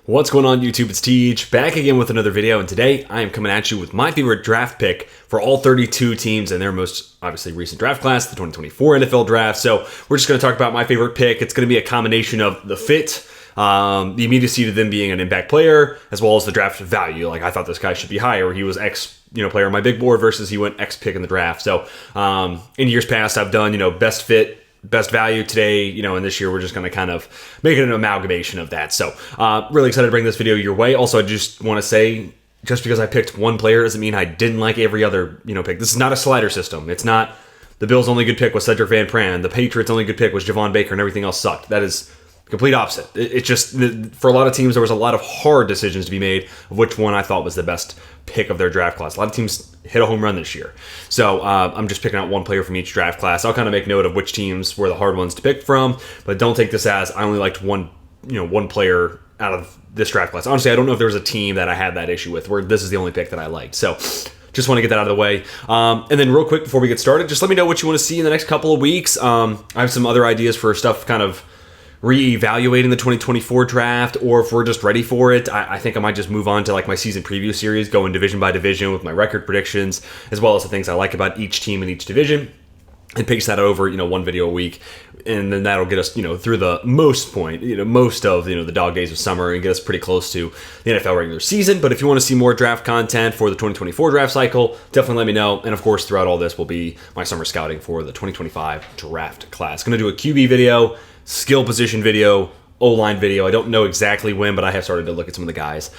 What's going on YouTube? It's Teej, back again with another video, and today I am coming at you with my favorite draft pick for all 32 teams and their most obviously recent draft class, the 2024 NFL draft. So we're just going to talk about my favorite pick. It's going to be a combination of the fit, the immediacy to them being an impact player, as well as the draft value. Like, I thought this guy should be higher. He was X player on my big board versus he went X pick in the draft. So in years past, I've done best fit, best value. Today, and this year we're just going to kind of make it an amalgamation of that. So really excited to bring this video your way. Also, I just want to say, just because I picked one player doesn't mean I didn't like every other pick. This is not a slider system. It's not the Bills' only good pick was Cedric Van Pran. The Patriots' only good pick was Javon Baker, and everything else sucked. That is complete opposite. It's just, for a lot of teams, there was a lot of hard decisions to be made of which one I thought was the best pick of their draft class. A lot of teams hit a home run this year. So I'm just picking out one player from each draft class. I'll kind of make note of which teams were the hard ones to pick from, but don't take this as I only liked one player out of this draft class. Honestly, I don't know if there was a team that I had that issue with where this is the only pick that I liked. So just want to get that out of the way. And then real quick before we get started, just let me know what you want to see in the next couple of weeks. I have some other ideas for stuff kind of re-evaluating the 2024 draft, or if we're just ready for it, I think I might just move on to like my season preview series, going division by division with my record predictions, as well as the things I like about each team in each division, and pace that over, one video a week, and then that'll get us, through the most of, the dog days of summer and get us pretty close to the NFL regular season. But if you want to see more draft content for the 2024 draft cycle, definitely let me know. And of course, throughout all this will be my summer scouting for the 2025 draft class. Going to do a QB video, skill position video, O-line video. I don't know exactly when, but I have started to look at some of the guys.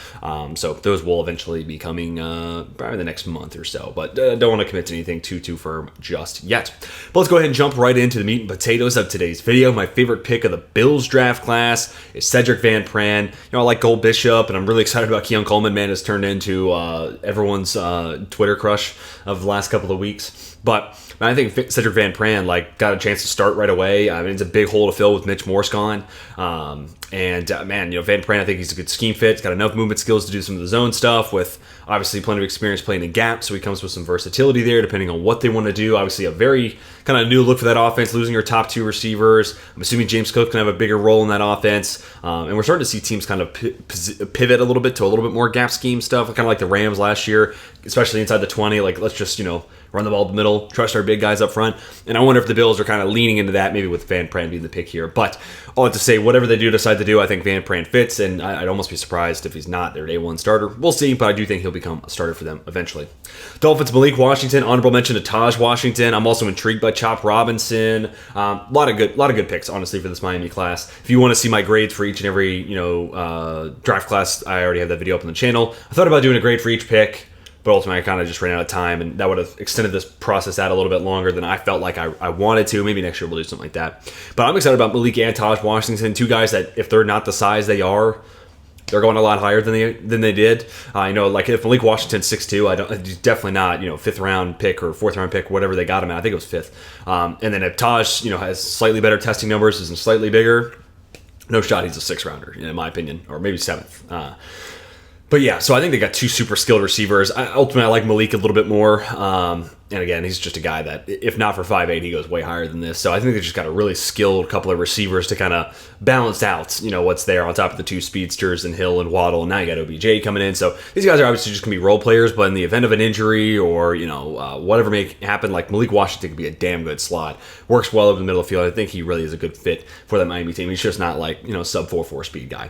So those will eventually be coming probably the next month or so, but don't want to commit to anything too firm just yet. But let's go ahead and jump right into the meat and potatoes of today's video. My favorite pick of the Bills draft class is Cedric Van Pran. I like Gold Bishop, and I'm really excited about Keon Coleman. Man, has turned into everyone's Twitter crush of the last couple of weeks. But I think Cedric Van Pran got a chance to start right away. I mean, it's a big hole to fill with Mitch Morse gone. Van Pran, I think he's a good scheme fit. He's got enough movement skills to do some of the zone stuff, with obviously plenty of experience playing in gap, so he comes with some versatility there depending on what they want to do. Obviously a very kind of new look for that offense, losing your top two receivers. I'm assuming James Cook can have a bigger role in that offense, and we're starting to see teams kind of pivot a little bit to a little bit more gap scheme stuff, kind of like the Rams last year, especially inside the 20. Let's just run the ball in the middle, trust our big guys up front. And I wonder if the Bills are kind of leaning into that, maybe with Van Pran being the pick here. But all I have to say, whatever they decide to do, I think Van Pran fits, and I'd almost be surprised if he's not their day one starter. We'll see, but I do think he'll become a starter for them eventually. Dolphins, Malik Washington, honorable mention to Taj Washington. I'm also intrigued by Chop Robinson. A lot of good picks, honestly, for this Miami class. If you want to see my grades for each and every draft class, I already have that video up on the channel. I thought about doing a grade for each pick, but ultimately I kind of just ran out of time, and that would have extended this process out a little bit longer than I felt like I wanted to. Maybe next year we'll do something like that. But I'm excited about Malik and Taj Washington, two guys that if they're not the size they are, they're going a lot higher than they did. If Malik Washington's 6'2", he's definitely not fifth round pick or fourth round pick, whatever they got him at. I think it was fifth. And then if Taj has slightly better testing numbers, isn't slightly bigger, no shot he's a sixth rounder in my opinion, or maybe seventh. But yeah, so I think they got two super skilled receivers. Ultimately, I like Malik a little bit more. And again, he's just a guy that, if not for 5'8", he goes way higher than this. So I think they just got a really skilled couple of receivers to kind of balance out, what's there on top of the two speedsters and Hill and Waddle. And now you got OBJ coming in. So these guys are obviously just going to be role players, but in the event of an injury or, whatever may happen, like Malik Washington could be a damn good slot. Works well over the middle of the field. I think he really is a good fit for that Miami team. He's just not sub 4.4 speed guy.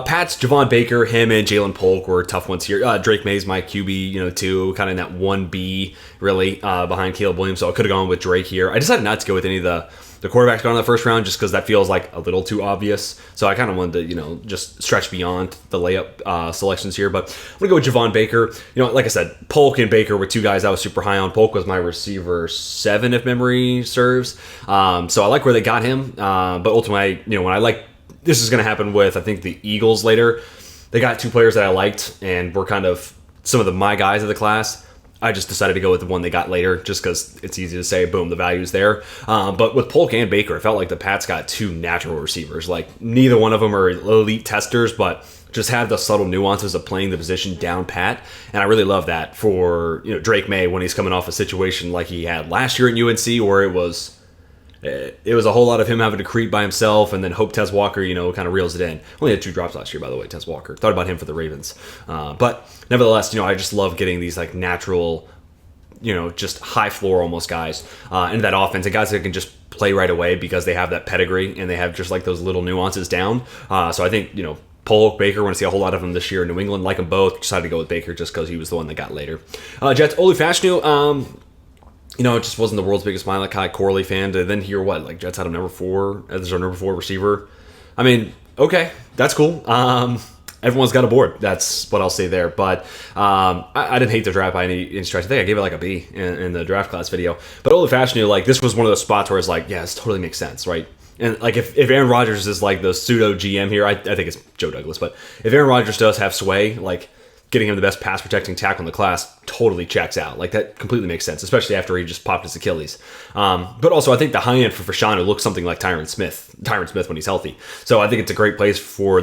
Pats, Javon Baker, him and Jalen Polk were tough ones here. Drake May's my QB, too, kind of in that 1B, really, behind Caleb Williams. So I could have gone with Drake here. I decided not to go with any of the quarterbacks going in the first round just because that feels like a little too obvious. So I kind of wanted to, just stretch beyond the layup selections here. But I'm going to go with Javon Baker. Like I said, Polk and Baker were two guys I was super high on. Polk was my receiver 7, if memory serves. So I like where they got him. But ultimately, this is going to happen with, I think, the Eagles later. They got two players that I liked and were kind of some of my guys of the class. I just decided to go with the one they got later just because it's easy to say, boom, the value's there. But with Polk and Baker, it felt like the Pats got two natural receivers. Neither one of them are elite testers, but just have the subtle nuances of playing the position down pat. And I really love that for Drake May when he's coming off a situation like he had last year at UNC where it was it was a whole lot of him having to creep by himself, and then hope Tez Walker, kind of reels it in. Only had 2 drops last year, by the way, Tez Walker. Thought about him for the Ravens. But nevertheless, I just love getting these like natural, just high floor almost guys into that offense, and guys that can just play right away because they have that pedigree and they have just like those little nuances down. So I think, Polk, Baker, want to see a whole lot of them this year in New England. Like them both. Decided to go with Baker just because he was the one that got later. Jets, Olu Fashanu, it just wasn't the world's biggest Malachi Corley fan. To then hear Jets had him number 4 as their number 4 receiver. I mean, okay, that's cool. Everyone's got a board. That's what I'll say there. But I didn't hate the draft by any stretch. I think I gave it like a B in the draft class video. But Olu Fashanu, this was one of those spots where it's like, yeah, this totally makes sense, right? And if Aaron Rodgers is like the pseudo GM here, I think it's Joe Douglas. But if Aaron Rodgers does have sway, getting him the best pass protecting tackle in the class totally checks out. That completely makes sense, especially after he just popped his Achilles. But also, I think the high end for Fashanu looks something like Tyron Smith when he's healthy. So I think it's a great place for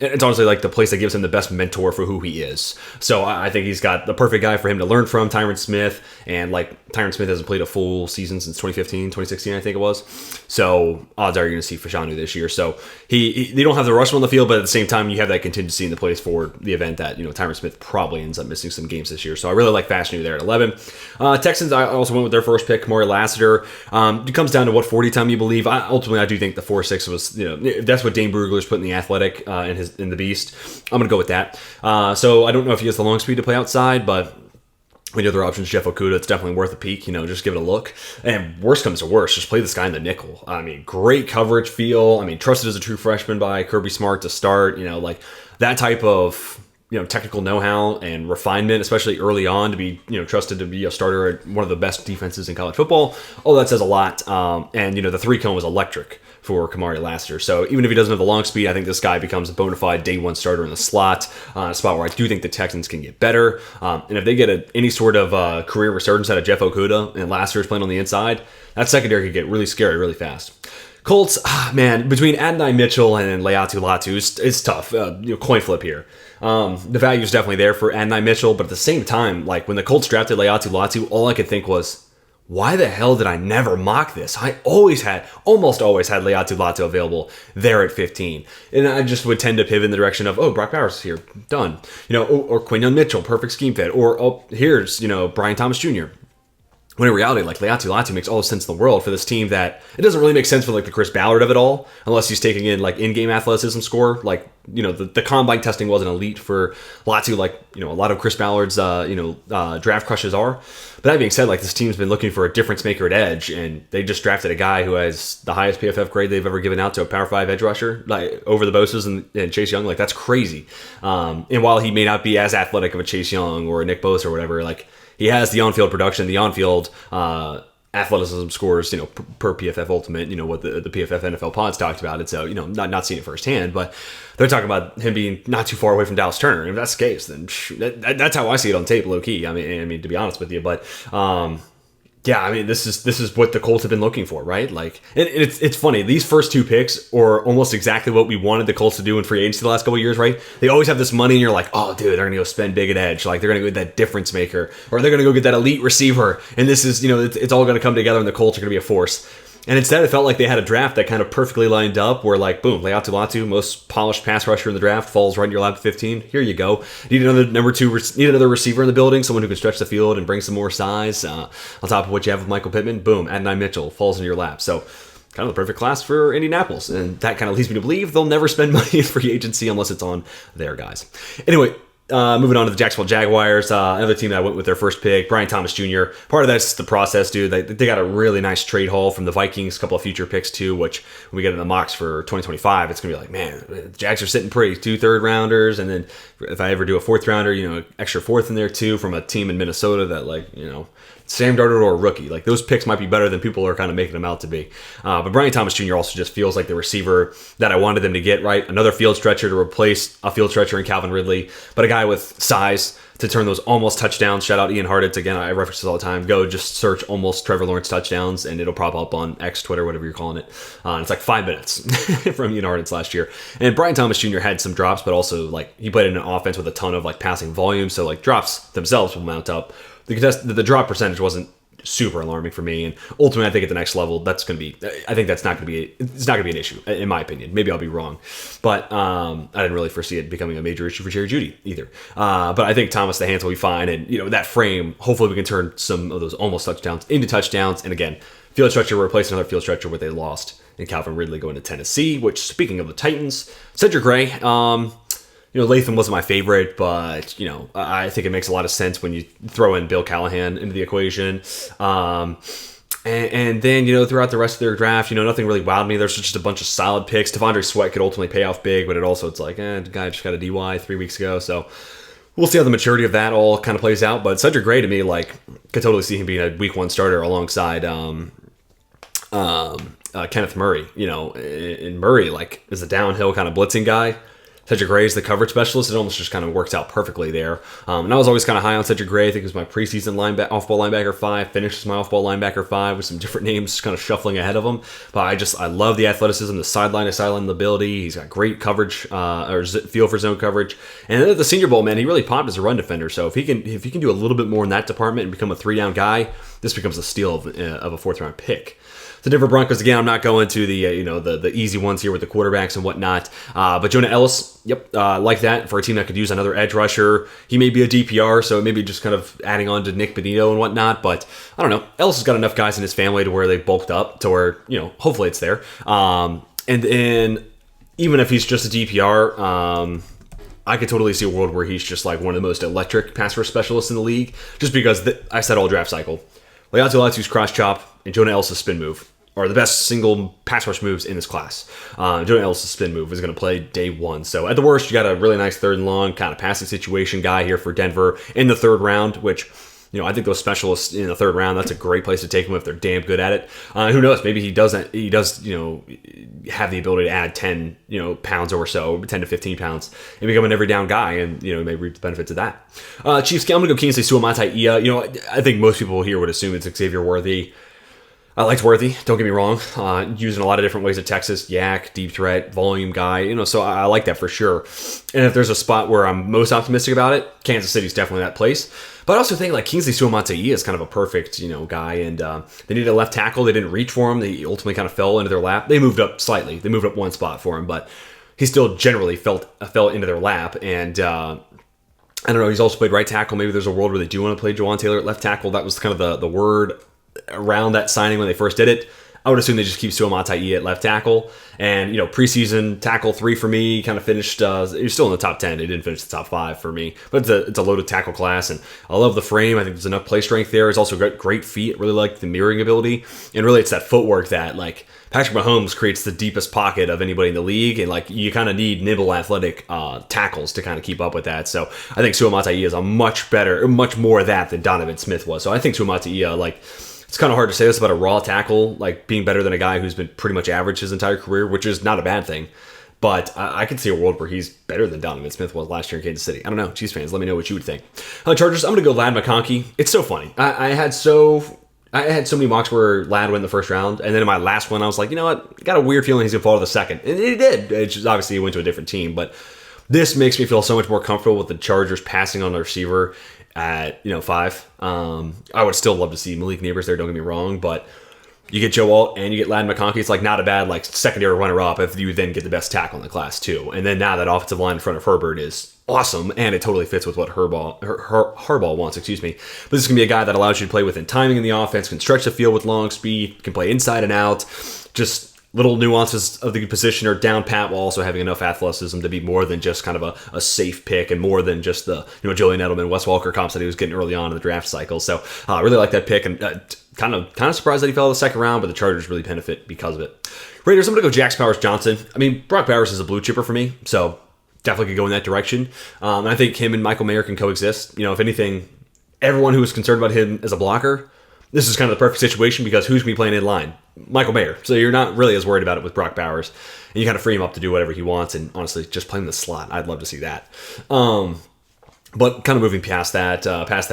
it's honestly the place that gives him the best mentor for who he is. So I think he's got the perfect guy for him to learn from, Tyron Smith. And Tyron Smith hasn't played a full season since 2016, I think it was. So odds are you're going to see Fashanu this year. So they don't have the rush on the field, but at the same time, you have that contingency in the place for the event that, Tyron Smith probably ends up missing some games this year. So I really like Fashanu there at 11. Texans, I also went with their first pick, Kamari Lassiter. It comes down to what 40 time you believe. Ultimately, I do think the 4.6 was, if that's what Dane Brugler's put in the Athletic in the Beast, I'm going to go with that. So I don't know if he has the long speed to play outside, but we know other options, Jeff Okudah, it's definitely worth a peek, just give it a look. And worst comes to worst, just play this guy in the nickel. I mean, great coverage feel. I mean, trusted as a true freshman by Kirby Smart to start, that type of, technical know-how and refinement, especially early on, to be, trusted to be a starter at one of the best defenses in college football. All that says a lot. And, the 3-cone was electric for Kamari Lassiter. So even if he doesn't have the long speed, I think this guy becomes a bona fide day 1 starter in the slot, a spot where I do think the Texans can get better. And if they get any sort of career resurgence out of Jeff Okudah and Lassiter's playing on the inside, that secondary could get really scary really fast. Colts, man, between Adonai Mitchell and Leatu Latu, it's tough. Coin flip here. The value is definitely there for Adonai Mitchell, but at the same time, when the Colts drafted Leatu Latu, all I could think was, why the hell did I never mock this? I almost always had Leatu Latu available there at 15. And I just would tend to pivot in the direction of, Brock Bowers is here, done. Or Quinyon Mitchell, perfect scheme fit. Or, here's, Brian Thomas Jr. When in reality, Leatu Latu makes all the sense in the world for this team that it doesn't really make sense for the Chris Ballard of it all, unless he's taking in in-game athleticism score. The combine testing wasn't elite for Latu, a lot of Chris Ballard's draft crushes are. But that being said, this team's been looking for a difference maker at edge, and they just drafted a guy who has the highest PFF grade they've ever given out to a Power 5 edge rusher, over the Bosa's and Chase Young. That's crazy. And while he may not be as athletic of a Chase Young or a Nick Bosa or whatever, he has the on-field production, the on-field athleticism scores, per PFF Ultimate, what the PFF NFL pods talked about it. So, not seeing it firsthand, but they're talking about him being not too far away from Dallas Turner. And if that's the case, then that's how I see it on tape, low key. I mean, to be honest with you, but this is what the Colts have been looking for, right? It's funny. These first 2 picks are almost exactly what we wanted the Colts to do in free agency the last couple of years, right? They always have this money, and you're like, oh, dude, they're going to go spend big at edge. They're going to go get that difference maker, or they're going to go get that elite receiver. And this is, it's all going to come together, and the Colts are going to be a force. And instead, it felt like they had a draft that kind of perfectly lined up where, boom, Leatu Latu, most polished pass rusher in the draft, falls right in your lap at 15. Here you go. Need another need another receiver in the building, someone who can stretch the field and bring some more size. On top of what you have with Michael Pittman, boom, Adonai Mitchell falls in your lap. So kind of the perfect class for Indianapolis. And that kind of leads me to believe they'll never spend money in free agency unless it's on their guys. Anyway, moving on to the Jacksonville Jaguars, another team that went with their first pick, Brian Thomas Jr. Part of that's the process, dude. They got a really nice trade haul from the Vikings, a couple of future picks too, which when we get in the mocks for 2025, it's going to be man, the Jags are sitting pretty. 2 third-rounders, and then if I ever do a 4th-rounder, extra 4th in there too from a team in Minnesota that Sam Darnold or a rookie. Those picks might be better than people are kind of making them out to be. But Brian Thomas Jr. also just feels like the receiver that I wanted them to get, right? Another field stretcher to replace a field stretcher in Calvin Ridley, but a guy with size to turn those almost touchdowns. Shout out Ian Hartitz. Again, I reference this all the time. Go just search almost Trevor Lawrence touchdowns, and it'll pop up on X, Twitter, whatever you're calling it. It's 5 minutes from Ian Hartitz last year. And Brian Thomas Jr. had some drops, but also he played in an offense with a ton of passing volume, so drops themselves will mount up. The drop percentage wasn't super alarming for me. And ultimately, I think at the next level, I think it's not going to be an issue, in my opinion. Maybe I'll be wrong. But I didn't really foresee it becoming a major issue for Jerry Jeudy either. But I think Thomas the Hands will be fine. And, that frame, hopefully we can turn some of those almost touchdowns into touchdowns. And again, field stretcher, replace another field stretcher where they lost in Calvin Ridley going to Tennessee, which, speaking of the Titans, Cedric Gray, Latham wasn't my favorite, but, I think it makes a lot of sense when you throw in Bill Callahan into the equation. And then, throughout the rest of their draft, nothing really wowed me. There's just a bunch of solid picks. Devondre Sweat could ultimately pay off big, but it's like, the guy just got a DY 3 weeks ago. So we'll see how the maturity of that all kind of plays out. But Cedric Gray, to me, could totally see him being a week 1 starter alongside Kenneth Murray. And Murray, is a downhill kind of blitzing guy. Cedric Gray is the coverage specialist. It almost just kind of works out perfectly there. And I was always kind of high on Cedric Gray. I think it was my preseason off-ball linebacker 5. Finished as my off-ball linebacker 5 with some different names kind of shuffling ahead of him. But I love the athleticism, the sideline-to-sideline ability. He's got great coverage, or feel for zone coverage. And then at the Senior Bowl, man, he really popped as a run defender. So if he can do a little bit more in that department and become a 3-down guy, this becomes a steal of a 4th-round pick. The Denver Broncos, again, I'm not going to the easy ones here with the quarterbacks and whatnot. But Jonah Ellis, like that for a team that could use another edge rusher. He may be a DPR, so maybe just kind of adding on to Nick Benito and whatnot. But I don't know. Ellis has got enough guys in his family to where they bulked up to where, hopefully it's there. And then even if he's just a DPR, I could totally see a world where he's just like one of the most electric pass rush specialists in the league. Just because I said all draft cycle. Leonte Latu's cross chop and Jonah Ellis' spin move are the best single pass rush moves in this class. Jonah Ellis' spin move is going to play day 1. So at the worst, you got a really nice 3rd and long kind of passing situation guy here for Denver in the 3rd round, which, I think those specialists in the 3rd round, that's a great place to take them if they're damn good at it. Who knows? Maybe he does, have the ability to add 10, pounds or so, 10 to 15 pounds and become an every down guy and, may reap the benefits of that. Chiefs, I'm going to go Kingsley Suamataia. I think most people here would assume it's Xavier Worthy. I liked Worthy, don't get me wrong. Using a lot of different ways at Texas, yak, deep threat, volume guy, so I like that for sure. And if there's a spot where I'm most optimistic about it, Kansas City's definitely that place. But I also think Kingsley Suamataia is kind of a perfect, guy, and they needed a left tackle. They didn't reach for him. They ultimately kind of fell into their lap. They moved up slightly. They moved up 1 spot for him, but he still generally fell into their lap. And I don't know, he's also played right tackle. Maybe there's a world where they do want to play Jawan Taylor at left tackle. That was kind of the word around that signing when they first did it. I would assume they just keep Suamataia at left tackle. And, preseason tackle 3 for me kind of finished, he was still in the top 10. He didn't finish the top 5 for me. But it's a loaded tackle class. And I love the frame. I think there's enough play strength there. It's also got great feet. Really like the mirroring ability. And really it's that footwork that, Patrick Mahomes creates the deepest pocket of anybody in the league. And, you kind of need nimble athletic tackles to kind of keep up with that. So I think Suamataia is a much more of that than Donovan Smith was. So I think Suamataia, it's kind of hard to say this about a raw tackle, being better than a guy who's been pretty much average his entire career, which is not a bad thing. But I could see a world where he's better than Donovan Smith was last year in Kansas City. I don't know. Chiefs fans, let me know what you would think. Chargers, I'm going to go Ladd McConkey. It's so funny. I had so many mocks where Ladd went in the 1st round, and then in my last one, I was like, you know what? I got a weird feeling he's going to fall to the 2nd. And he did. It's just, obviously, he went to a different team. But this makes me feel so much more comfortable with the Chargers passing on the receiver at 5. I would still love to see Malik Neighbors there, don't get me wrong, but you get Joe Alt and you get Ladd McConkey. It's not a bad secondary runner-up if you then get the best tackle in the class too. And then now that offensive line in front of Herbert is awesome, and it totally fits with what Harbaugh wants. But this is going to be a guy that allows you to play within timing in the offense, can stretch the field with long speed, can play inside and out, just little nuances of the position are down pat while also having enough athleticism to be more than just kind of a safe pick and more than just the Julian Edelman, Wes Walker comps that he was getting early on in the draft cycle. So I really like that pick, and kind of surprised that he fell to the 2nd round, but the Chargers really benefit because of it. Raiders, I'm going to go Jax Powers Johnson. I mean, Brock Bowers is a blue chipper for me, so definitely could go in that direction. And I think him and Michael Mayer can coexist. If anything, everyone who was concerned about him as a blocker, this is kind of the perfect situation because who's going to be playing in line? Michael Mayer. So you're not really as worried about it with Brock Bowers. And you kind of free him up to do whatever he wants. And honestly, just play him in the slot. I'd love to see that. But kind of moving past that,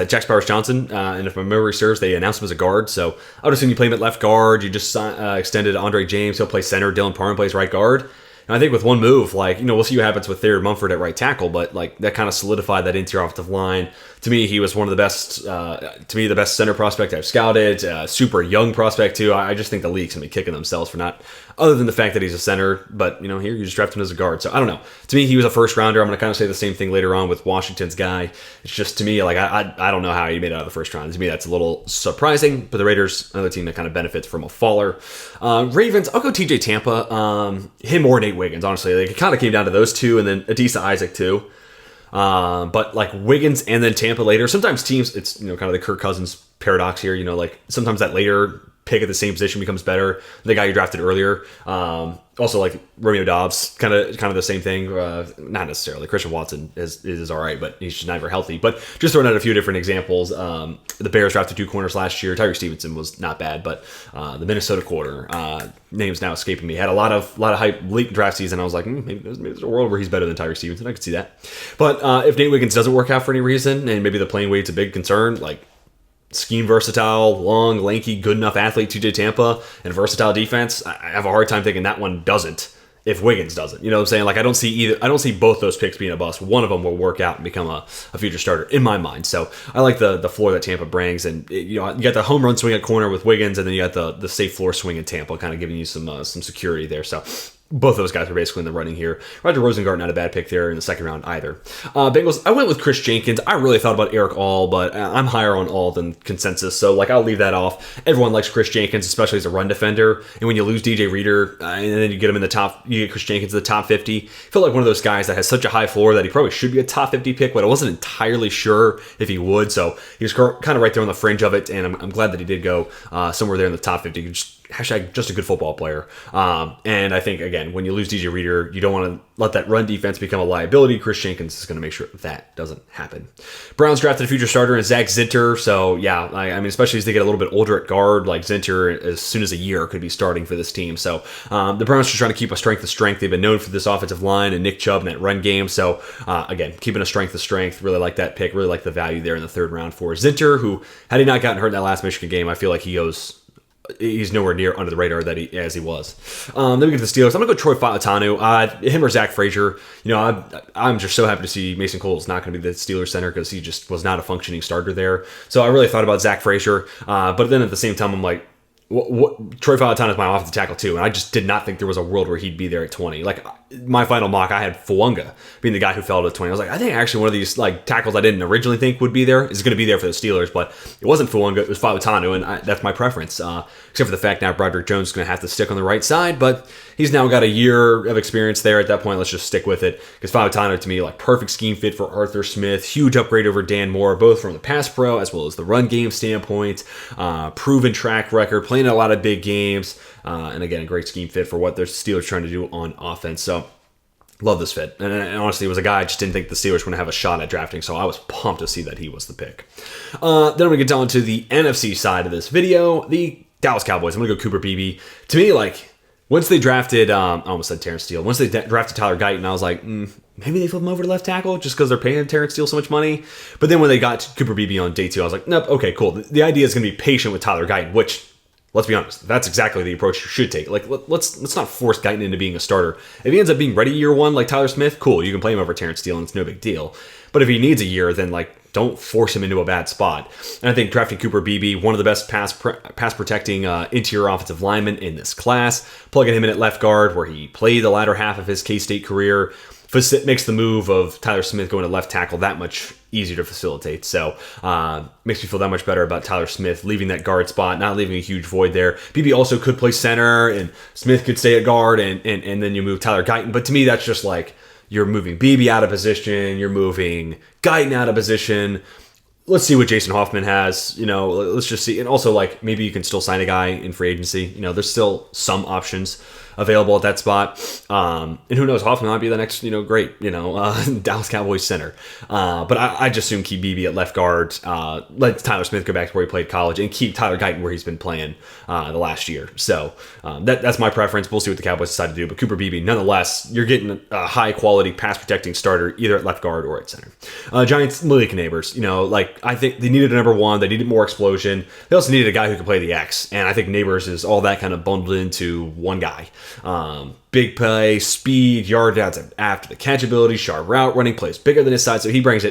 Jax Powers Johnson, and if my memory serves, they announced him as a guard. So I would assume you play him at left guard. You just extended Andre James. He'll play center. Dylan Parham plays right guard. And I think with one move, like, we'll see what happens with Thayer Mumford at right tackle, but like that kind of solidified that interior offensive line. To me, he was one of the best, the best center prospect I've scouted, super young prospect too. I just think the league's going to be kicking themselves for not, other than the fact that he's a center, but here you just draft him as a guard. So I don't know. To me, he was a first rounder. I'm going to kind of say the same thing later on with Washington's guy. It's just, to me, like, I don't know how he made it out of the first round. To me, that's a little surprising, but the Raiders, another team that kind of benefits from a faller. Ravens, I'll go TJ Tampa, him or Nate Wiggins, honestly. Like, it kind of came down to those two, and then Adisa Isaac too. But like Wiggins and then Tampa later. Sometimes teams, it's kind of the Kirk Cousins paradox here. Like sometimes that later pick at the same position becomes better than the guy you drafted earlier. Also like Romeo Doubs, kind of the same thing. Not necessarily. Christian Watson is all right, but he's just never healthy. But just throwing out a few different examples. The Bears drafted 2 corners last year. Tyree Stevenson was not bad, but the Minnesota corner name's now escaping me. Had a lot of hype late draft season. I was like, maybe there's a world where he's better than Tyree Stevenson. I could see that. But if Nate Wiggins doesn't work out for any reason, and maybe the playing weight's a big concern, like scheme versatile, long, lanky, good enough athlete, TJ Tampa, and versatile defense, I have a hard time thinking that one doesn't if Wiggins doesn't. You know what I'm saying? Like I don't see both those picks being a bust. One of them will work out and become a future starter in my mind. So I like the floor that Tampa brings, and you got the home run swing at corner with Wiggins, and then you got the safe floor swing in Tampa, kind of giving you some security there. So both of those guys are basically in the running here. Roger Rosengart, not a bad pick there in the second round either. Bengals, I went with Chris Jenkins. I really thought about Eric All, but I'm higher on All than consensus, so like I'll leave that off. Everyone likes Chris Jenkins, especially as a run defender. And when you lose DJ Reader, and then you get him in the top, you get Chris Jenkins in the top 50. I feel like one of those guys that has such a high floor that he probably should be a top 50 pick, but I wasn't entirely sure if he would. So he was kind of right there on the fringe of it, and I'm glad that he did go somewhere there in the top 50. Just a good football player. And I think, again, when you lose DJ Reader, you don't want to let that run defense become a liability. Chris Jenkins is going to make sure that doesn't happen. Browns drafted a future starter in Zach Zinter. So, yeah, I mean, especially as they get a little bit older at guard, like Zinter, as soon as a year, could be starting for this team. So, the Browns are trying to keep a strength of strength. They've been known for this offensive line and Nick Chubb in that run game. So, again, keeping a strength of strength. Really like that pick. Really like the value there in the third round for Zinter, who, had he not gotten hurt in that last Michigan game, I feel like he's nowhere near under the radar as he was. Then we get to the Steelers. I'm going to go Troy Fautanu. Him or Zach Frazier. I'm just so happy to see Mason Cole's not going to be the Steelers center because he just was not a functioning starter there. So I really thought about Zach Frazier. But then at the same time, I'm like, Troy Fautanu is my offensive tackle too, and I just did not think there was a world where he'd be there at 20. Like my final mock, I had Fuanga being the guy who fell to 20. I was like, I think actually one of these like tackles I didn't originally think would be there is going to be there for the Steelers, but it wasn't Fuanga, it was Fautanu, and that's my preference. Except for the fact now Broderick Jones is going to have to stick on the right side, but he's now got a year of experience there. At that point, let's just stick with it because Fautanu to me, like perfect scheme fit for Arthur Smith, huge upgrade over Dan Moore, both from the pass pro as well as the run game standpoint, proven track record, playing a lot of big games, and again, a great scheme fit for what the Steelers are trying to do on offense. So love this fit. And honestly, it was a guy I just didn't think the Steelers were going to have a shot at drafting, so I was pumped to see that he was the pick. Then I'm going to get down to the NFC side of this video, the Dallas Cowboys. I'm going to go Cooper Beebe. To me, like, once they drafted, I almost said Terrence Steele. Once they drafted Tyler Guyton, I was like, maybe they flip him over to left tackle just because they're paying Terrence Steele so much money. But then when they got Cooper Beebe on day 2, I was like, nope, okay, cool. The idea is going to be patient with Tyler Guyton, which, let's be honest, that's exactly the approach you should take. Like, let's not force Guyton into being a starter. If he ends up being ready year 1 like Tyler Smith, cool, you can play him over Terrence Steele and it's no big deal. But if he needs a year, then like don't force him into a bad spot. And I think drafting Cooper Beebe, one of the best pass protecting interior offensive linemen in this class, plugging him in at left guard where he played the latter half of his K-State career, makes the move of Tyler Smith going to left tackle that much easier to facilitate. So makes me feel that much better about Tyler Smith leaving that guard spot, not leaving a huge void there. Beebe also could play center, and Smith could stay at guard, and then you move Tyler Guyton. But to me, that's just like you're moving Beebe out of position, you're moving Guyton out of position. Let's see what Jason Hoffman has. Let's just see. And also, like, maybe you can still sign a guy in free agency. There's still some options available at that spot. And who knows, Hoffman might be the next, great, Dallas Cowboys center. But I just assume keep Beebe at left guard, let Tyler Smith go back to where he played college, and keep Tyler Guyton where he's been playing the last year. So that's my preference. We'll see what the Cowboys decide to do. But Cooper Beebe, nonetheless, you're getting a high-quality pass-protecting starter either at left guard or at center. Giants, Malik Neighbors. I think they needed a number 1. They needed more explosion. They also needed a guy who could play the X. And I think Neighbors is all that kind of bundled into one guy. Big play, speed, yard outs after the catch ability, sharp route running, plays bigger than his size. So he brings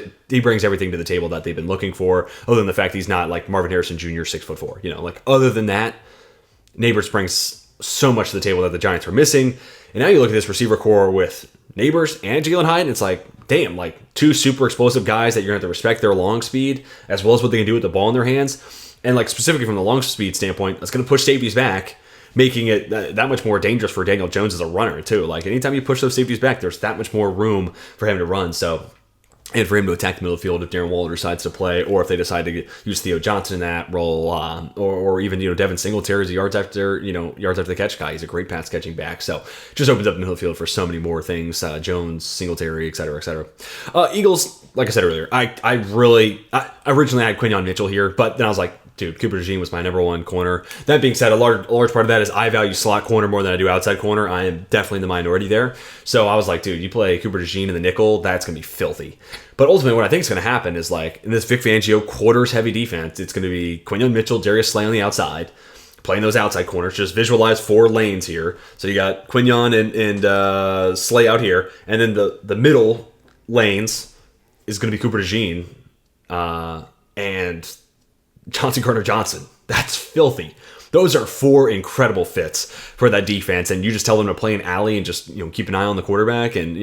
everything to the table that they've been looking for, other than the fact he's not like Marvin Harrison Jr. 6'4". Like other than that, Neighbors brings so much to the table that the Giants were missing. And now you look at this receiver core with Neighbors and Jalen Hyatt, and it's like, damn, like two super explosive guys that you're going to have to respect their long speed as well as what they can do with the ball in their hands. And like specifically from the long speed standpoint, that's going to push safeties back, making it that much more dangerous for Daniel Jones as a runner too. Like anytime you push those safeties back, there's that much more room for him to run. So, and for him to attack the middle of the field if Darren Waller decides to play, or if they decide to use Theo Johnson in that role, or even Devin Singletary as a yards after the catch guy. He's a great pass catching back. So just opens up the middle of the field for so many more things. Jones, Singletary, et cetera, et cetera. Eagles, like I said earlier, I originally had Quinyon Mitchell here, but then I was like, dude, Cooper DeJean was my number one corner. That being said, a large part of that is I value slot corner more than I do outside corner. I am definitely in the minority there. So I was like, dude, you play Cooper DeJean in the nickel, that's going to be filthy. But ultimately, what I think is going to happen is like in this Vic Fangio quarters-heavy defense, it's going to be Quinyon Mitchell, Darius Slay on the outside, playing those outside corners. Just visualize 4 lanes here. So you got Quinyon and Slay out here, and then the middle lanes is going to be Cooper DeJean and Johnson Gardner-Johnson. That's filthy. Those are 4 incredible fits for that defense, and you just tell them to play an alley and just keep an eye on the quarterback, and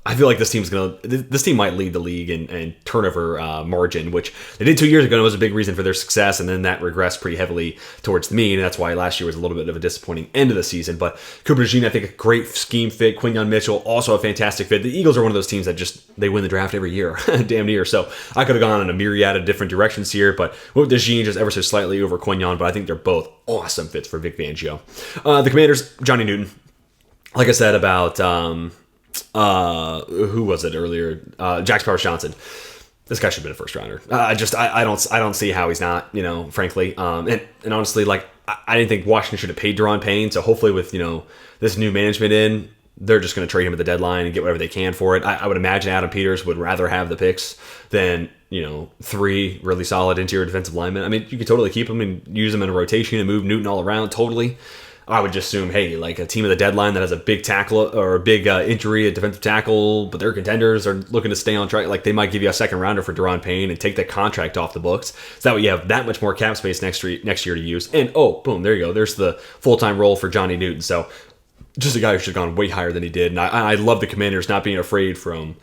I feel like this team might lead the league in turnover margin, which they did 2 years ago, and it was a big reason for their success, and then that regressed pretty heavily towards the mean, and that's why last year was a little bit of a disappointing end of the season. But Cooper DeJean, I think, a great scheme fit. Quinyon Mitchell, also a fantastic fit. The Eagles are one of those teams that they win the draft every year, damn near. So I could have gone in a myriad of different directions here, but with DeJean just ever so slightly over Quinyon, but I think they're both awesome fits for Vic Fangio. The Commanders, Johnny Newton. Like I said about who was it earlier? Jax Powers Johnson. This guy should have been a first rounder. I don't see how he's not, frankly. And honestly, like I didn't think Washington should have paid Deron Payne. So hopefully with, this new management in, they're just going to trade him at the deadline and get whatever they can for it. I would imagine Adam Peters would rather have the picks than, 3 really solid interior defensive linemen. I mean, you could totally keep them and use them in a rotation and move Newton all around. Totally. I would just assume, hey, like a team at the deadline that has a big tackle or a big injury, a defensive tackle, but their contenders are looking to stay on track. Like they might give you a second rounder for Deron Payne and take that contract off the books. So that way you have that much more cap space next year to use. And boom, there you go. There's the full-time role for Johnny Newton. So just a guy who should have gone way higher than he did. And I love the Commanders not being afraid from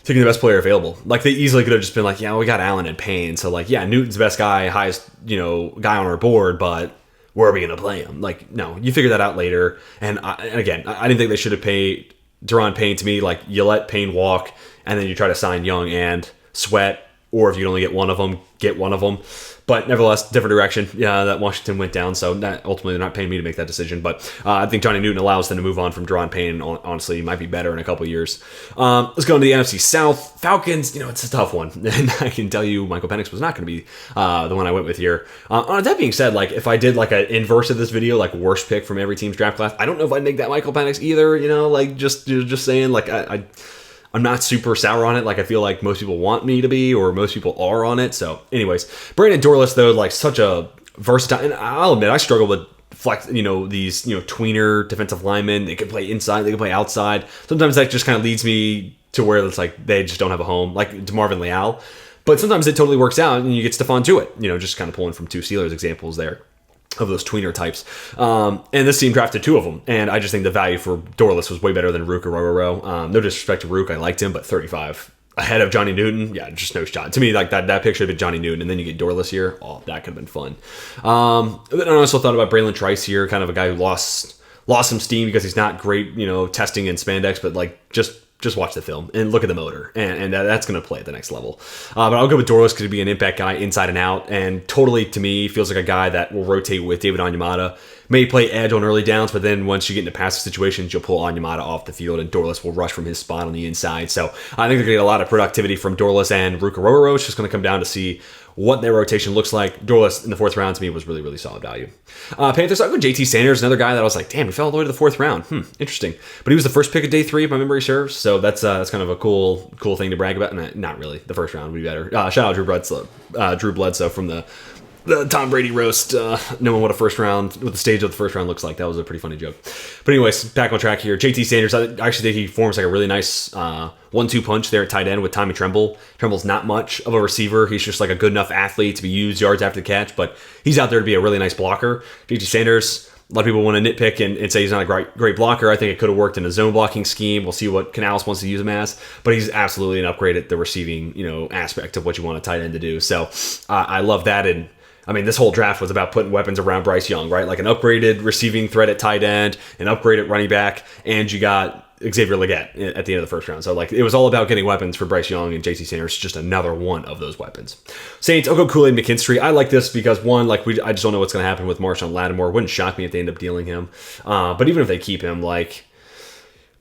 taking the best player available. Like they easily could have just been like, yeah, we got Allen and Payne. So like, yeah, Newton's the best guy, highest, guy on our board, but where are we going to play him? Like, no, you figure that out later. And again, I didn't think they should have paid Deron Payne. To me, like, you let Payne walk, and then you try to sign Young and Sweat, or if you can only get one of them, get one of them. But nevertheless, different direction. Yeah, that Washington went down, so ultimately they're not paying me to make that decision. But I think Johnny Newton allows them to move on from Deron Payne. Honestly, he might be better in a couple years. Let's go into the NFC South. Falcons, it's a tough one. And I can tell you Michael Penix was not going to be the one I went with here. That being said, like if I did like an inverse of this video, like worst pick from every team's draft class, I don't know if I'd make that Michael Penix either. Like just saying, like I'm not super sour on it like I feel like most people want me to be or most people are on it. So anyways, Brandon Dorless, though, like such a versatile, and I'll admit I struggle with flex, these, tweener defensive linemen. They can play inside, they can play outside. Sometimes that just kind of leads me to where it's like they just don't have a home, like DeMarvin Leal. But sometimes it totally works out and you get Stephon Tuitt, just kind of pulling from two Steelers examples there of those tweener types. And this team drafted 2 of them. And I just think the value for Dorless was way better than Rook or Rororo. No disrespect to Rook, I liked him, but 35 ahead of Johnny Newton, yeah, just no shot. To me, like that pick should have been Johnny Newton, and then you get Dorless here. Oh, that could have been fun. Then I also thought about Braylon Trice here, kind of a guy who lost some steam because he's not great, testing in spandex, but like just watch the film and look at the motor, and that's going to play at the next level. But I'll go with Dorless because he'd be an impact guy inside and out, and totally, to me, feels like a guy that will rotate with David Onyemata. May play edge on early downs, but then once you get into passive situations, you'll pull Onyemata off the field, and Dorless will rush from his spot on the inside. So I think they're going to get a lot of productivity from Dorless and Rukaroro. It's just going to come down to see what their rotation looks like. Dorless in the 4th round to me was really, really solid value. Panthers, I'll go JT Sanders, another guy that I was like, damn, he fell all the way to the 4th round. Interesting. But he was the first pick of day 3, if my memory serves. So that's kind of a cool thing to brag about. Not really. The 1st round would be better. Shout out Drew Bledsoe from the the Tom Brady roast, knowing what the stage of the first round looks like. That was a pretty funny joke. But anyways, back on track here. JT Sanders, I actually think he forms like a really nice 1-2 punch there at tight end with Tommy Tremble. Tremble's not much of a receiver. He's just like a good enough athlete to be used yards after the catch, but he's out there to be a really nice blocker. JT Sanders, a lot of people want to nitpick and say he's not a great blocker. I think it could have worked in a zone blocking scheme. We'll see what Canales wants to use him as, but he's absolutely an upgrade at the receiving, aspect of what you want a tight end to do. So I love that. And I mean, this whole draft was about putting weapons around Bryce Young, right? Like an upgraded receiving threat at tight end, an upgraded running back, and you got Xavier Legette at the end of the first round. So, like, it was all about getting weapons for Bryce Young, and JT Sanders is just another one of those weapons. Saints, I'll go Kool-Aid McKinstry. I like this because, one, I just don't know what's going to happen with Marshawn Lattimore. It wouldn't shock me if they end up dealing him. But even if they keep him, I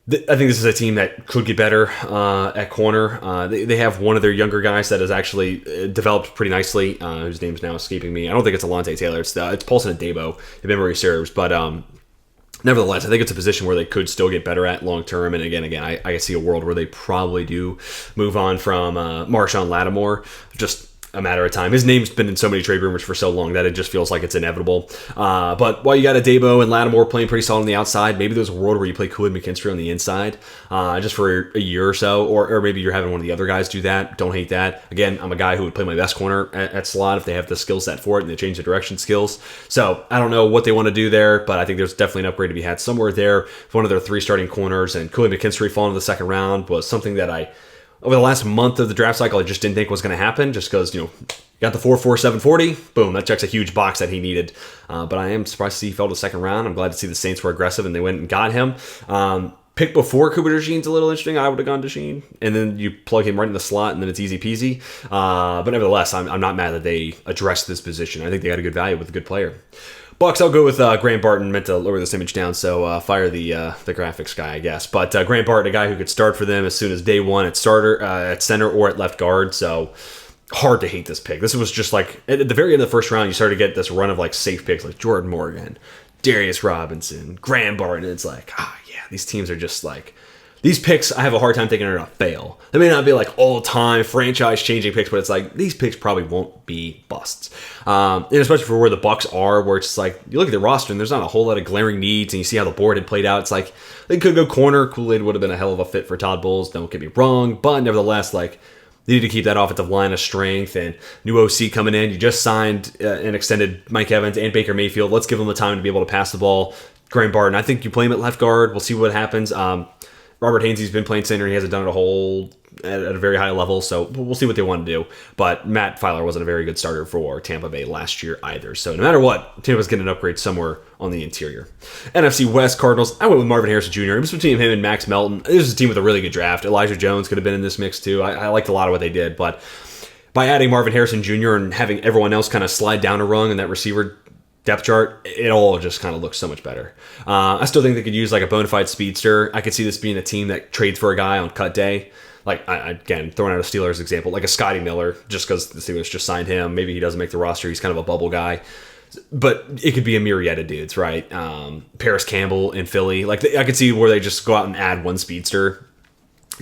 think this is a team that could get better at corner. They have one of their younger guys that has actually developed pretty nicely, whose name's now escaping me. I don't think it's Alontae Taylor. It's Paulson Adebo, if memory serves. But nevertheless, I think it's a position where they could still get better at long term. And again, I see a world where they probably do move on from Marshawn Lattimore. Just a matter of time. His name's been in so many trade rumors for so long that it just feels like it's inevitable. But while you got Adebo and Lattimore playing pretty solid on the outside, maybe there's a world where you play Kool-Aid McKinstry on the inside just for a year or so, or maybe you're having one of the other guys do that. Don't hate that. Again, I'm a guy who would play my best corner at slot if they have the skill set for it and they change the direction skills. So I don't know what they want to do there, but I think there's definitely an upgrade to be had somewhere there for one of their 3 starting corners. And Kool-Aid McKinstry falling in the second round was something that over the last month of the draft cycle, I just didn't think was going to happen just because, got the 4.47 40. Boom, that checks a huge box that he needed. But I am surprised to see he fell to the second round. I'm glad to see the Saints were aggressive and they went and got him. Pick before Cooper DeJean's a little interesting. I would have gone DeJean. And then you plug him right in the slot and then it's easy peasy. But nevertheless, I'm not mad that they addressed this position. I think they got a good value with a good player. Bucks, I'll go with Grant Barton. Meant to lower this image down, so fire the graphics guy, I guess. But Grant Barton, a guy who could start for them as soon as day one at center or at left guard. So hard to hate this pick. This was just at the very end of the first round, you started to get this run of safe picks like Jordan Morgan, Darius Robinson, Grant Barton. It's these teams are just these picks, I have a hard time thinking are going to fail. They may not be all-time franchise-changing picks, but it's these picks probably won't be busts. And especially for where the Bucks are, where it's you look at the roster and there's not a whole lot of glaring needs, and you see how the board had played out. It's they could go corner. Kool-Aid would have been a hell of a fit for Todd Bowles. Don't get me wrong, but nevertheless, they need to keep that offensive line of strength and new OC coming in. You just signed and extended Mike Evans and Baker Mayfield. Let's give them the time to be able to pass the ball. Grant Barton, I think you play him at left guard. We'll see what happens. Robert Hainsey's been playing center. He hasn't done it at a very high level, so we'll see what they want to do. But Matt Filer wasn't a very good starter for Tampa Bay last year either. So no matter what, Tampa's getting an upgrade somewhere on the interior. NFC West Cardinals, I went with Marvin Harrison Jr. It was between him and Max Melton. This is a team with a really good draft. Elijah Jones could have been in this mix too. I liked a lot of what they did, but by adding Marvin Harrison Jr. and having everyone else kind of slide down a rung in that receiver depth chart, it all just kind of looks so much better. I still think they could use a bona fide speedster. I could see this being a team that trades for a guy on cut day. Again, throwing out a Steelers example, like a Scotty Miller, just because the Steelers just signed him. Maybe he doesn't make the roster. He's kind of a bubble guy. But it could be a myriad of dudes, right? Paris Campbell in Philly. I could see where they just go out and add one speedster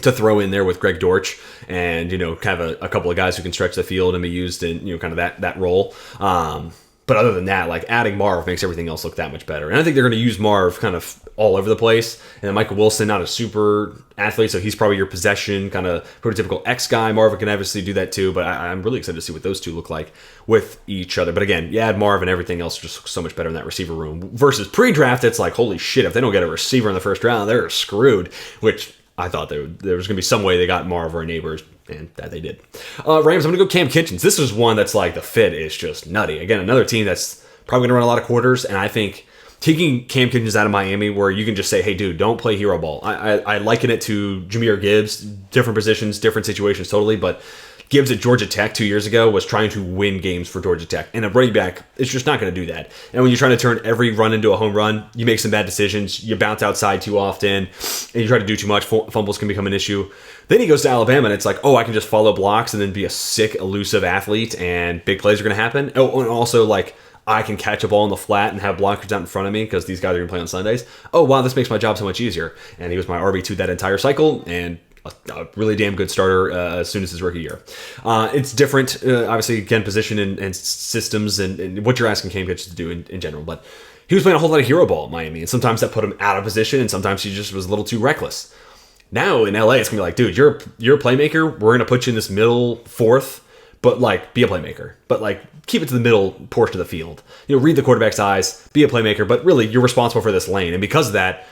to throw in there with Greg Dortch and, kind of a couple of guys who can stretch the field and be used in, kind of that role. But other than that, adding Marv makes everything else look that much better. And I think they're going to use Marv kind of all over the place. And then Michael Wilson, not a super athlete, so he's probably your possession, kind of prototypical X guy. Marvin can obviously do that too, but I'm really excited to see what those two look like with each other. But again, you add Marv and everything else just looks so much better in that receiver room. Versus pre-draft, it's holy shit, if they don't get a receiver in the first round, they're screwed, which I thought there was going to be some way they got Marv or Neighbors, and that they did. Rams, I'm going to go Cam Kitchens. This is one that's the fit is just nutty. Again, another team that's probably going to run a lot of quarters, and I think taking Cam Kitchens out of Miami where you can just say, hey, dude, don't play hero ball. I liken it to Jahmyr Gibbs, different positions, different situations totally, but Gibbs at Georgia Tech 2 years ago was trying to win games for Georgia Tech. And a running back is just not going to do that. And when you're trying to turn every run into a home run, you make some bad decisions. You bounce outside too often, and you try to do too much. Fumbles can become an issue. Then he goes to Alabama, and it's I can just follow blocks and then be a sick, elusive athlete, and big plays are going to happen. Oh, and also, I can catch a ball in the flat and have blockers out in front of me because these guys are going to play on Sundays. Oh, wow, this makes my job so much easier. And he was my RB2 that entire cycle, and a really damn good starter as soon as his rookie year. It's different, obviously, again, position and systems and what you're asking Cam Kitchens to do in general. But he was playing a whole lot of hero ball at Miami, and sometimes that put him out of position, and sometimes he just was a little too reckless. Now in LA, it's going to be like, dude, you're a playmaker. We're going to put you in this middle fourth, but like, be a playmaker. But like, keep it to the middle portion of the field. Read the quarterback's eyes, be a playmaker, but really, you're responsible for this lane. And because of that,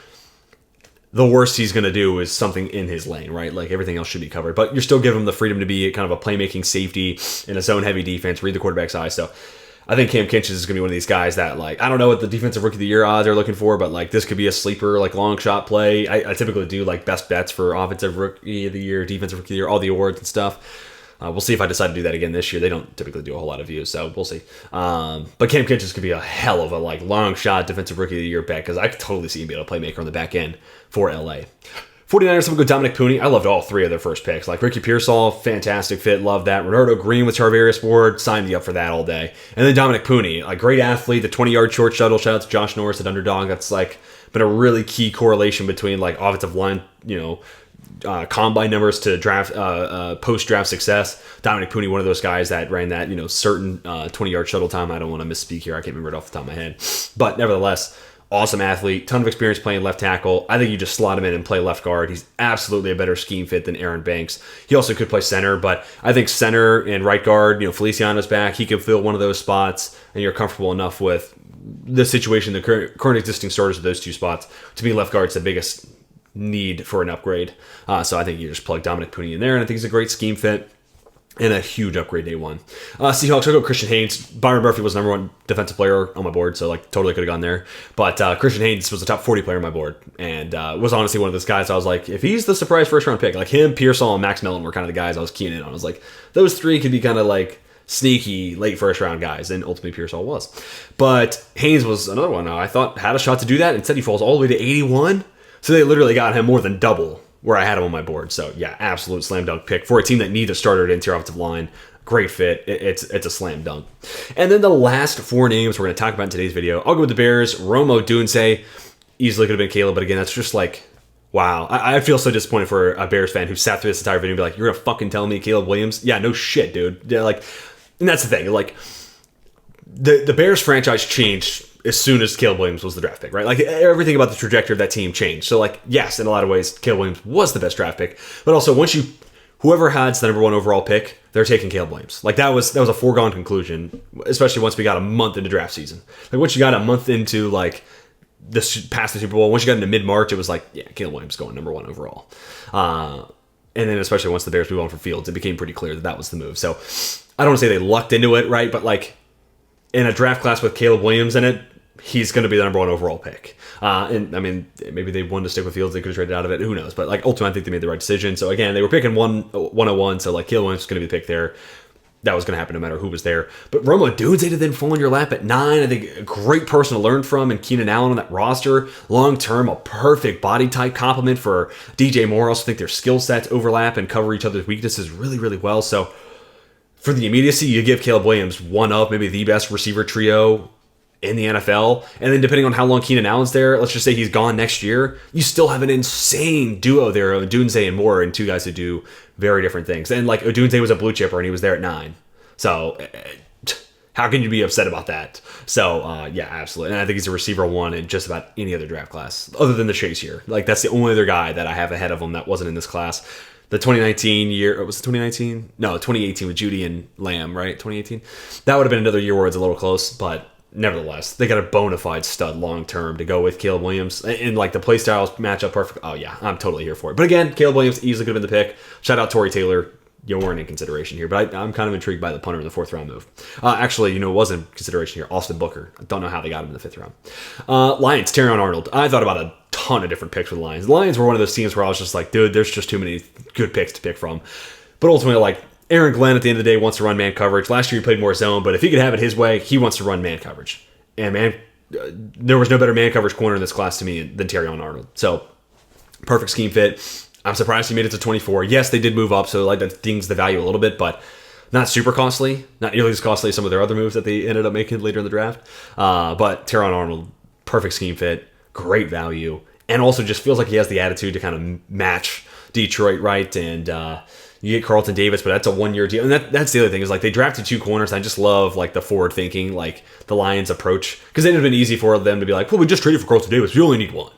the worst he's going to do is something in his lane, right? Like, everything else should be covered. But you're still giving him the freedom to be kind of a playmaking safety in a zone-heavy defense, read the quarterback's eyes. So I think Cam Kitchens is going to be one of these guys that, like, I don't know what the defensive rookie of the year odds are looking for, but like, this could be a sleeper, like, long shot play. I typically do like best bets for offensive rookie of the year, defensive rookie of the year, all the awards and stuff. We'll see if I decide to do that again this year. They don't typically do a whole lot of views, so we'll see. But Cam Kitchens could be a hell of a like long shot defensive rookie of the year bet, because I could totally see him being a playmaker on the back end for LA. 49ers, I'm going to go Dominic Pooney. I loved all three of their first picks. Like, Ricky Pearsall, fantastic fit, loved that. Renardo Green with Charvarius Ward, signed me up for that all day. And then Dominic Pooney, a great athlete, the 20-yard short shuttle. Shout out to Josh Norris at Underdog. That's like been a really key correlation between like offensive line, combine numbers to draft, post-draft success. Dominic Pooney, one of those guys that ran that, certain 20-yard shuttle time. I don't want to misspeak here. I can't remember it off the top of my head. But nevertheless, awesome athlete, ton of experience playing left tackle. I think you just slot him in and play left guard. He's absolutely a better scheme fit than Aaron Banks. He also could play center, but I think center and right guard, Feliciano's back. He could fill one of those spots, and you're comfortable enough with the situation, the current existing starters of those two spots. To me, left guard's the biggest need for an upgrade. So I think you just plug Dominic Pooney in there, and I think he's a great scheme fit and a huge upgrade day one. Seahawks, I'll go Christian Haynes. Byron Murphy was number one defensive player on my board, so like totally could have gone there. But Christian Haynes was the top 40 player on my board, and was honestly one of those guys I was like, if he's the surprise first round pick, like him, Pearsall, and Max Mellon were kind of the guys I was keying in on. I was like, those three could be kind of like sneaky late first round guys, and ultimately Pearsall was. But Haynes was another one I thought had a shot to do that. Instead, he falls all the way to 81. So they literally got him more than double where I had him on my board. So yeah, absolute slam dunk pick for a team that needs a starter at interior offensive line. Great fit. It's a slam dunk. And then the last four names we're going to talk about in today's video. I'll go with the Bears. Romo Dunze. Easily could have been Caleb, but again, that's just like, wow. I feel so disappointed for a Bears fan who sat through this entire video and be like, you're going to fucking tell me Caleb Williams? Yeah, no shit, dude. Yeah, like, and that's the thing. Like, the Bears franchise changed as soon as Caleb Williams was the draft pick, right? Like, everything about the trajectory of that team changed. So, like, yes, in a lot of ways, Caleb Williams was the best draft pick. But also, whoever has the number one overall pick, they're taking Caleb Williams. Like, that was a foregone conclusion, especially once we got a month into draft season. Like, once you got a month into, like, past the Super Bowl, once you got into mid-March, it was like, yeah, Caleb Williams going number one overall. And then especially once the Bears moved on from Fields, it became pretty clear that was the move. So, I don't want to say they lucked into it, right? But, like, in a draft class with Caleb Williams in it, he's going to be the number one overall pick. And I mean, maybe they wanted to stick with Fields. They could have traded out of it. Who knows? But like, ultimately, I think they made the right decision. So again, they were picking 101. So like, Caleb Williams was going to be the pick there. That was going to happen no matter who was there. But Romo Dunze to then fall in your lap at 9. I think a great person to learn from, and Keenan Allen on that roster. Long term, a perfect body type complement for DJ Moore. I also think their skill sets overlap and cover each other's weaknesses really, really well. So for the immediacy, you give Caleb Williams one of maybe the best receiver trio in the NFL. And then depending on how long Keenan Allen's there, let's just say he's gone next year, you still have an insane duo there of Odunze and Moore, and two guys who do very different things. And like, Odunze was a blue chipper and he was there at 9. So how can you be upset about that? So yeah, absolutely. And I think he's a receiver 1 in just about any other draft class other than the Chase year. Like, that's the only other guy that I have ahead of him that wasn't in this class. The 2019 year, was it 2019? No, 2018 with Judy and Lamb, right? 2018? That would have been another year where it's a little close, but nevertheless, they got a bona fide stud long term to go with Caleb Williams. And like, the play styles match up perfect. Oh yeah, I'm totally here for it. But again, Caleb Williams easily could have been the pick. Shout out Torrey Taylor. You weren't in consideration here, but I'm kind of intrigued by the punter in the 4th round move. Actually, it was in consideration here. Austin Booker. I don't know how they got him in the 5th round. Lions, Terrion Arnold. I thought about a ton of different picks for the Lions. The Lions were one of those teams where I was just like, dude, there's just too many good picks to pick from. But ultimately, like, Aaron Glenn at the end of the day wants to run man coverage. Last year he played more zone, but if he could have it his way, he wants to run man coverage. And man, there was no better man coverage corner in this class to me than Terrion Arnold. So, perfect scheme fit. I'm surprised he made it to 24. Yes, they did move up, so like, that dings the value a little bit, but not super costly. Not nearly as costly as some of their other moves that they ended up making later in the draft. But Terrion Arnold, perfect scheme fit, great value, and also just feels like he has the attitude to kind of match Detroit, right? And you get Carlton Davis, but that's a 1-year deal. And that's the other thing is like they drafted 2 corners. I just love like the forward thinking, like the Lions approach, because it would have been easy for them to be like, well, we just traded for Carlton Davis. We only need 1,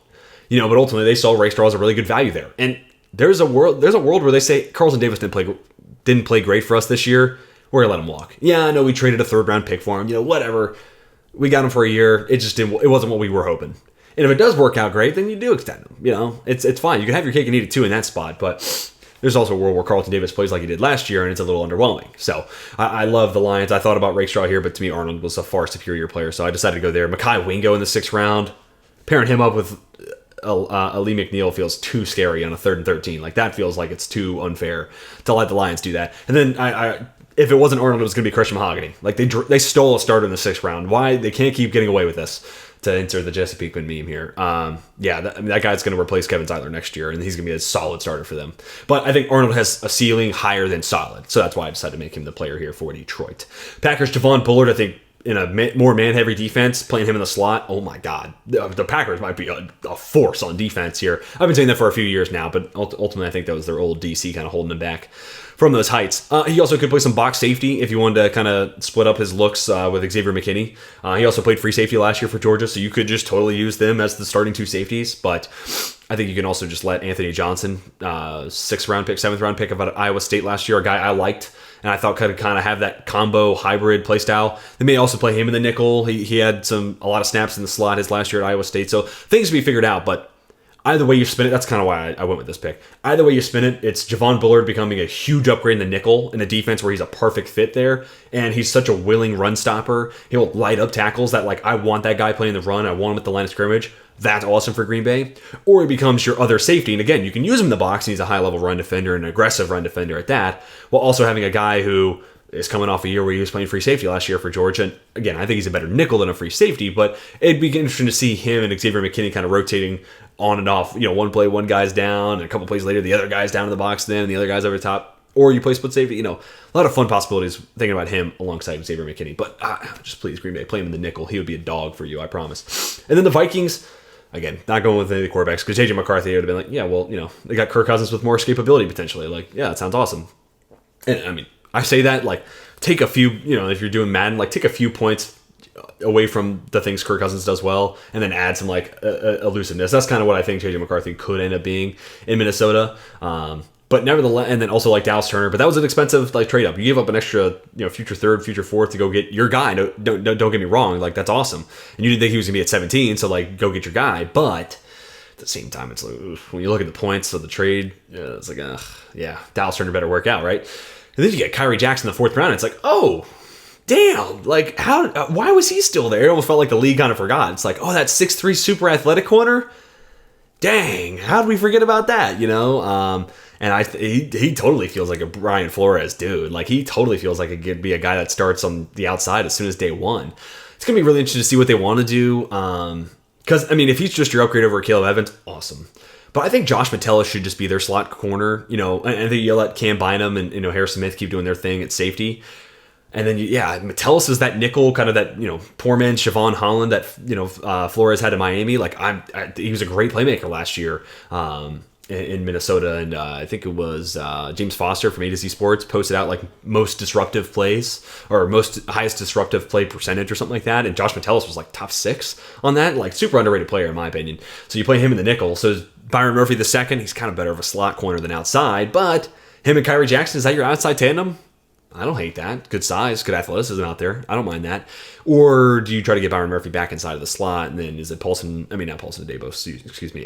but ultimately they saw Rakestraw as a really good value there. And there's a world where they say Carlton Davis didn't play great for us this year. We're gonna let him walk. Yeah, I know we traded a 3rd-round pick for him. Whatever. We got him for a year. It just didn't. It wasn't what we were hoping. And if it does work out great, then you do extend him. It's fine. You can have your cake and eat it too in that spot. But there's also a world where Carlton Davis plays like he did last year, and it's a little underwhelming. So I love the Lions. I thought about Rakestraw here, but to me, Arnold was a far superior player. So I decided to go there. Mekhi Wingo in the 6th round. Pairing him up with Ali McNeil feels too scary on a 3rd and 13. Like that feels like it's too unfair to let the Lions do that. And then I if it wasn't Arnold, it was going to be Christian Mahogany. Like they stole a starter in the 6th round. Why? They can't keep getting away with this. To insert the Jesse Pinkman meme here. That guy's going to replace Kevin Tyler next year, and he's going to be a solid starter for them. But I think Arnold has a ceiling higher than solid, so that's why I decided to make him the player here for Detroit. Packers, Javon Bullard, I think, in a more man-heavy defense, playing him in the slot, oh my God. The Packers might be a force on defense here. I've been saying that for a few years now, but ultimately I think that was their old DC kind of holding him back from those heights. He also could play some box safety if you wanted to kind of split up his looks with Xavier McKinney. He also played free safety last year for Georgia, so you could just totally use them as the starting 2 safeties, but I think you can also just let Anthony Johnson, 6th-round pick, 7th-round pick of Iowa State last year, a guy I liked, and I thought could kind of have that combo hybrid play style. They may also play him in the nickel. He had a lot of snaps in the slot his last year at Iowa State, so things to be figured out, but either way you spin it, that's kind of why I went with this pick. Either way you spin it, it's Javon Bullard becoming a huge upgrade in the nickel in a defense where he's a perfect fit there, and he's such a willing run stopper. He'll light up tackles that, like, I want that guy playing the run. I want him at the line of scrimmage. That's awesome for Green Bay. Or he becomes your other safety, and again, you can use him in the box, and he's a high-level run defender and an aggressive run defender at that, while also having a guy who is coming off a year where he was playing free safety last year for Georgia. And again, I think he's a better nickel than a free safety, but it'd be interesting to see him and Xavier McKinney kind of rotating on and off. One play, one guy's down, and a couple plays later, the other guy's down in the box then, and the other guy's over the top. Or you play split safety. A lot of fun possibilities thinking about him alongside Xavier McKinney. But just please, Green Bay, play him in the nickel. He would be a dog for you, I promise. And then the Vikings, again, not going with any of the quarterbacks, because J.J. McCarthy would have been like, yeah, well, they got Kirk Cousins with more escapability potentially. Like, yeah, that sounds awesome. And I mean, I say that, like, take a few, if you're doing Madden, like, take a few points away from the things Kirk Cousins does well, and then add some, like, elusiveness. That's kind of what I think J.J. McCarthy could end up being in Minnesota. But nevertheless, and then also like Dallas Turner, but that was an expensive trade up. You gave up an extra, future 3rd, future 4th to go get your guy. Don't get me wrong, like, that's awesome. And you didn't think he was gonna be at 17, so like, go get your guy. But at the same time, it's like, when you look at the points of the trade, it's like, Dallas Turner better work out, right? And then you get Kyrie Jackson in the 4th round. It's like, oh, damn! Like, why was he still there? It almost felt like the league kind of forgot. It's like, oh, that 6'3" super athletic corner. Dang, how did we forget about that? And he totally feels like a Brian Flores dude. Like, he totally feels like it could be a guy that starts on the outside as soon as day one. It's going to be really interesting to see what they want to do. Because, I mean, if he's just your upgrade over Caleb Evans, awesome. But I think Josh Metellus should just be their slot corner. And I think you let Cam Bynum and, Harrison Smith keep doing their thing at safety. And then, Metellus is that nickel, kind of that, poor man Siobhan Holland that, Flores had in Miami. Like, he was a great playmaker last year. In Minnesota, and I think it was James Foster from A to Z Sports posted out like most disruptive plays or most highest disruptive play percentage or something like that, and Josh Metellus was like top 6 on that, like super underrated player in my opinion. So you play him in the nickel. So is Byron Murphy the second, he's kind of better of a slot corner than outside, but him and Kyrie Jackson, is that your outside tandem? I don't hate that. Good size, good athleticism out there. I don't mind that. Or do you try to get Byron Murphy back inside of the slot, and then is it not Paulson Adebo, excuse me,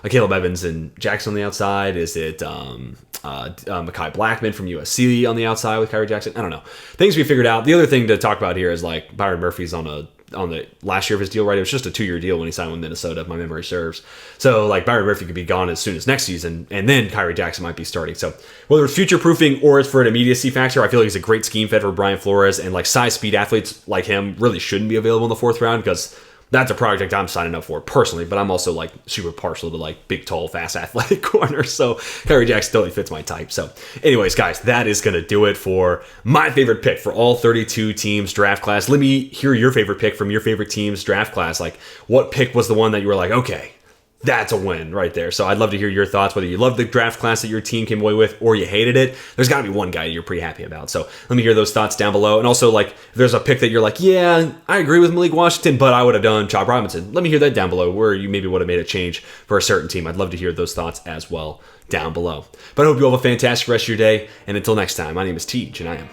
Caleb Evans and Jackson on the outside? Is it Mekhi Blackman from USC on the outside with Kyrie Jackson? I don't know. Things we figured out. The other thing to talk about here is like Byron Murphy's on the last year of his deal, right? It was just a 2-year deal when he signed with Minnesota, if my memory serves. So, like, Byron Murphy could be gone as soon as next season, and then Kyrie Jackson might be starting. So, whether it's future-proofing or it's for an immediacy factor, I feel like he's a great scheme fit for Brian Flores, and, like, size-speed athletes like him really shouldn't be available in the 4th round because that's a project I'm signing up for personally, but I'm also, like, super partial to, like, big, tall, fast, athletic corners, so Kyrie Jackson totally fits my type. So, anyways, guys, that is going to do it for my favorite pick for all 32 teams draft class. Let me hear your favorite pick from your favorite team's draft class. Like, what pick was the one that you were like, okay, That's a win right there. So I'd love to hear your thoughts, whether you love the draft class that your team came away with or you hated it. There's got to be one guy you're pretty happy about. So let me hear those thoughts down below. And also, like, if there's a pick that you're like, yeah, I agree with Malik Washington, but I would have done Chop Robinson. Let me hear that down below, where you maybe would have made a change for a certain team. I'd love to hear those thoughts as well down below. But I hope you all have a fantastic rest of your day. And until next time, my name is Tej, and I am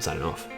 signing off.